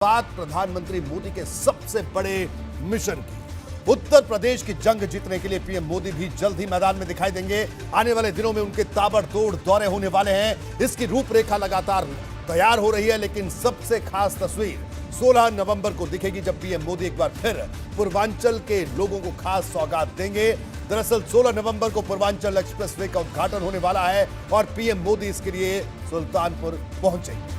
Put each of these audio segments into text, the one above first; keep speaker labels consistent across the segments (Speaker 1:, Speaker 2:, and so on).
Speaker 1: बात प्रधानमंत्री मोदी के सबसे बड़े मिशन की। उत्तर प्रदेश की जंग जीतने के लिए पीएम मोदी भी जल्द ही मैदान में दिखाई देंगे। आने वाले दिनों में उनके ताबड़तोड़ दौरे होने वाले हैं। इसकी रूपरेखा लगातार तैयार हो रही है, लेकिन सबसे खास तस्वीर 16 नवंबर को दिखेगी, जब पीएम मोदी एक बार फिर पूर्वांचल के लोगों को खास सौगात देंगे। दरअसल 16 नवंबर को पूर्वांचल एक्सप्रेसवे का उद्घाटन होने वाला है और पीएम मोदी इसके लिए सुल्तानपुर पहुंचेंगे।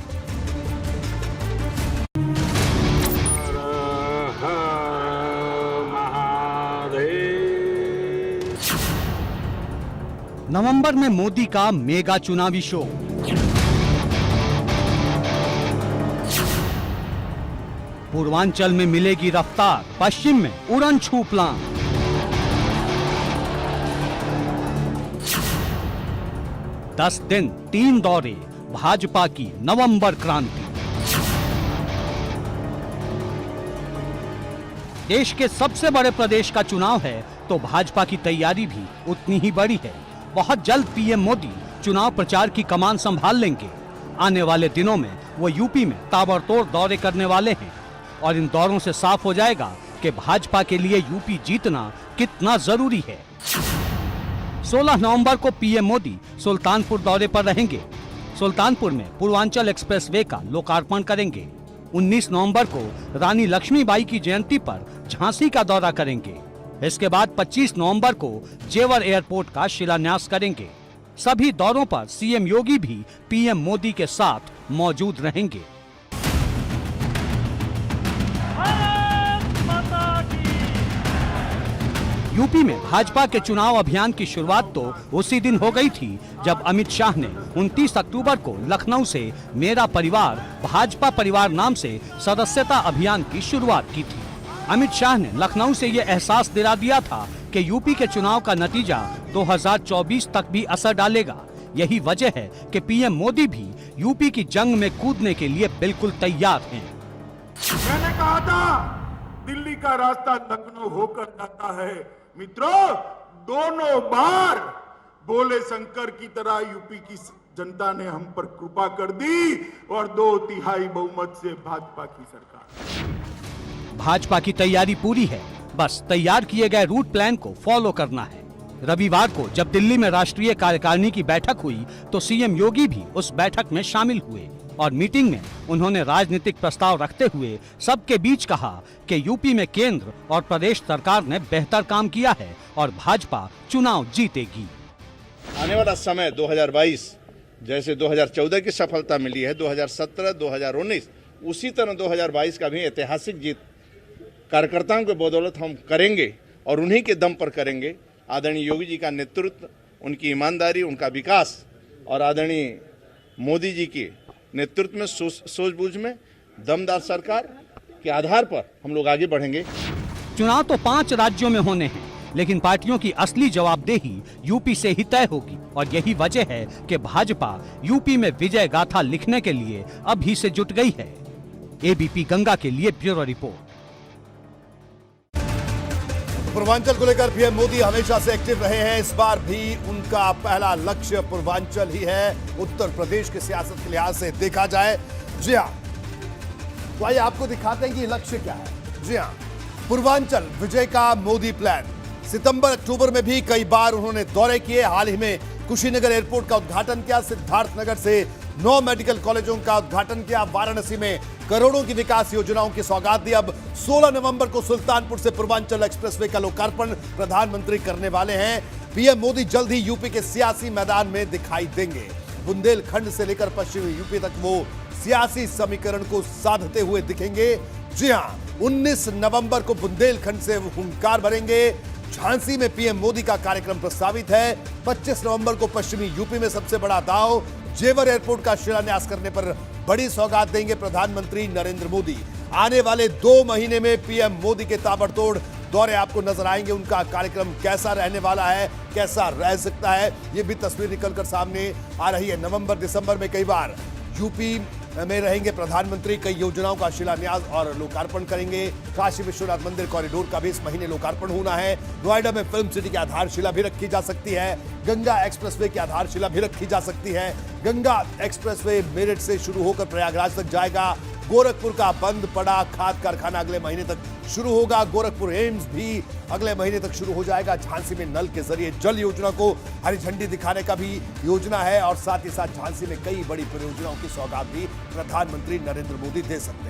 Speaker 2: नवंबर में मोदी का मेगा चुनावी शो। पूर्वांचल में मिलेगी रफ्तार, पश्चिम में उड़न छू प्लान। दस दिन 3 दौरे, भाजपा की नवंबर क्रांति। देश के सबसे बड़े प्रदेश का चुनाव है तो भाजपा की तैयारी भी उतनी ही बड़ी है। बहुत जल्द पीएम मोदी चुनाव प्रचार की कमान संभाल लेंगे। आने वाले दिनों में वो यूपी में ताबड़तोड़ दौरे करने वाले हैं और इन दौरों से साफ हो जाएगा कि भाजपा के लिए यूपी जीतना कितना जरूरी है। 16 नवंबर को पीएम मोदी सुल्तानपुर दौरे पर रहेंगे। सुल्तानपुर में पूर्वांचल एक्सप्रेसवे का लोकार्पण करेंगे। 19 नवंबर को रानी लक्ष्मीबाई की जयंती पर झांसी का दौरा करेंगे। इसके बाद 25 नवंबर को जेवर एयरपोर्ट का शिलान्यास करेंगे। सभी दौरों पर सीएम योगी भी पीएम मोदी के साथ मौजूद रहेंगे। यूपी में भाजपा के चुनाव अभियान की शुरुआत तो उसी दिन हो गई थी जब अमित शाह ने 29 अक्टूबर को लखनऊ से मेरा परिवार भाजपा परिवार नाम से सदस्यता अभियान की शुरुआत की थी। अमित शाह ने लखनऊ से ये एहसास दिला दिया था कि यूपी के चुनाव का नतीजा 2024 तक भी असर डालेगा। यही वजह है कि पीएम मोदी भी यूपी की जंग में कूदने के लिए बिल्कुल तैयार हैं।
Speaker 3: मैंने कहा था दिल्ली का रास्ता लखनऊ होकर जाता है। मित्रों, दोनों बार बोले शंकर की तरह यूपी की जनता ने हम पर कृपा कर दी और 2/3 बहुमत से भाजपा की सरकार।
Speaker 2: भाजपा की तैयारी पूरी है, बस तैयार किए गए रूट प्लान को फॉलो करना है। रविवार को जब दिल्ली में राष्ट्रीय कार्यकारिणी की बैठक हुई तो सीएम योगी भी उस बैठक में शामिल हुए और मीटिंग में उन्होंने राजनीतिक प्रस्ताव रखते हुए सबके बीच कहा कि यूपी में केंद्र और प्रदेश सरकार ने बेहतर काम किया है और भाजपा चुनाव जीतेगी।
Speaker 4: आने वाला समय 2022 जैसे 2014 की सफलता मिली है, 2017, 2019 उसी तरह 2022 का भी ऐतिहासिक जीत कार्यकर्ताओं के बदौलत हम करेंगे और उन्हीं के दम पर करेंगे। आदरणीय योगी जी का नेतृत्व, उनकी ईमानदारी, उनका विकास और आदरणीय मोदी जी के नेतृत्व में सूझबूझ में दमदार सरकार के आधार पर हम लोग आगे बढ़ेंगे।
Speaker 2: चुनाव तो 5 राज्यों में होने हैं, लेकिन पार्टियों की असली जवाबदेही यूपी से ही तय होगी और यही वजह है कि भाजपा यूपी में विजय गाथा लिखने के लिए अभी से जुट गई है। एबीपी गंगा के लिए ब्यूरो रिपोर्ट।
Speaker 1: पूर्वांचल को लेकर पीएम मोदी हमेशा से एक्टिव रहे हैं। इस बार भी उनका पहला लक्ष्य पूर्वांचल ही है, उत्तर प्रदेश की सियासत के लिहाज से देखा जाए। जी हाँ, तो आइए आपको दिखाते हैं कि लक्ष्य क्या है। जी हाँ, पूर्वांचल विजय का मोदी प्लान। सितंबर अक्टूबर में भी कई बार उन्होंने दौरे किए। हाल ही में कुशीनगर एयरपोर्ट का उद्घाटन किया, सिद्धार्थनगर से 9 मेडिकल कॉलेजों का उद्घाटन किया, वाराणसी में करोड़ों की विकास योजनाओं की सौगात दी। अब 16 नवंबर को सुल्तानपुर से पूर्वांचल एक्सप्रेसवे का लोकार्पण प्रधानमंत्री करने वाले हैं। पीएम मोदी जल्द ही यूपी के सियासी मैदान में दिखाई देंगे। बुंदेलखंड से लेकर पश्चिमी यूपी तक वो सियासी समीकरण को साधते हुए दिखेंगे। जी हां, 19 नवंबर को बुंदेलखंड से वो हुंकार भरेंगे। झांसी में पीएम मोदी का कार्यक्रम प्रस्तावित है। 25 नवंबर को पश्चिमी यूपी में सबसे बड़ा दांव, जेवर एयरपोर्ट का शिलान्यास करने पर बड़ी सौगात देंगे प्रधानमंत्री नरेंद्र मोदी। आने वाले 2 महीने में पीएम मोदी के ताबड़तोड़ दौरे आपको नजर आएंगे। उनका कार्यक्रम कैसा रहने वाला है, कैसा रह सकता है, ये भी तस्वीर निकलकर सामने आ रही है। नवंबर दिसंबर में कई बार यूपी में रहेंगे प्रधानमंत्री, कई योजनाओं का शिलान्यास और लोकार्पण करेंगे। काशी विश्वनाथ मंदिर कॉरिडोर का भी इस महीने लोकार्पण होना है। नोएडा में फिल्म सिटी की आधारशिला भी रखी जा सकती है। गंगा एक्सप्रेसवे की आधारशिला भी रखी जा सकती है। गंगा एक्सप्रेसवे मेरठ से शुरू होकर प्रयागराज तक जाएगा। गोरखपुर का बंद पड़ा खाद कारखाना अगले महीने तक शुरू होगा। गोरखपुर एम्स भी अगले महीने तक शुरू हो जाएगा। झांसी में नल के जरिए जल योजना को हरी झंडी दिखाने का भी योजना है और साथ ही साथ झांसी में कई बड़ी परियोजनाओं की सौगात भी प्रधानमंत्री नरेंद्र मोदी दे सकते हैं।